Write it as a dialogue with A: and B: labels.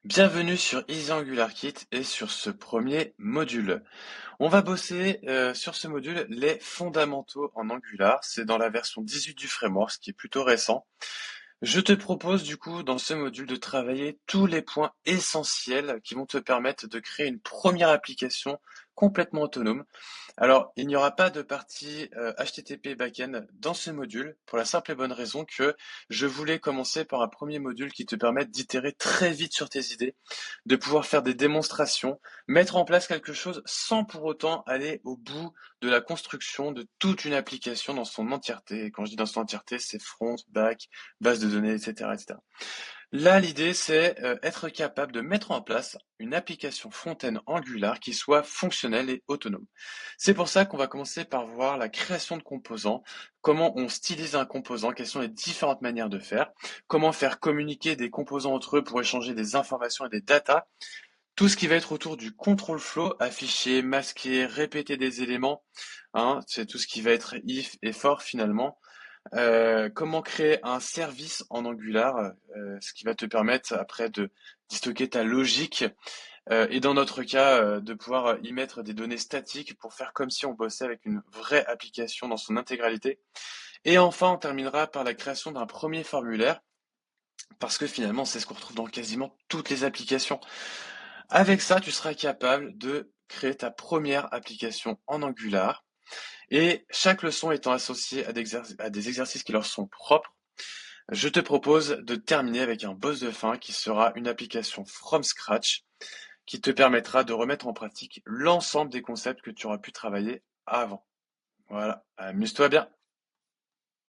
A: Bienvenue sur Easy Angular Kit et sur ce premier module. On va bosser sur ce module les fondamentaux en Angular. C'est dans la version 18 du framework, ce qui est plutôt récent. Je te propose du coup dans ce module de travailler tous les points essentiels qui vont te permettre de créer une première application complètement autonome. Alors, il n'y aura pas de partie HTTP backend dans ce module pour la simple et bonne raison que je voulais commencer par un premier module qui te permette d'itérer très vite sur tes idées, de pouvoir faire des démonstrations, mettre en place quelque chose sans pour autant aller au bout de la construction de toute une application dans son entièreté. Et quand je dis dans son entièreté, c'est front, back, base de données, etc., etc. Là, l'idée, c'est être capable de mettre en place une application front-end Angular qui soit fonctionnelle et autonome. C'est pour ça qu'on va commencer par voir la création de composants, comment on stylise un composant, quelles sont les différentes manières de faire, comment faire communiquer des composants entre eux pour échanger des informations et des datas, tout ce qui va être autour du control flow, afficher, masquer, répéter des éléments, hein, c'est tout ce qui va être if et for finalement. Comment créer un service en Angular, ce qui va te permettre après de stocker ta logique et dans notre cas de pouvoir y mettre des données statiques pour faire comme si on bossait avec une vraie application dans son intégralité. Et enfin, on terminera par la création d'un premier formulaire parce que finalement, c'est ce qu'on retrouve dans quasiment toutes les applications. Avec ça, tu seras capable de créer ta première application en Angular et chaque leçon étant associée à des exercices qui leur sont propres. Je te propose de terminer avec un boss de fin qui sera une application from scratch qui te permettra de remettre en pratique l'ensemble des concepts que tu auras pu travailler avant. Voilà, amuse-toi bien.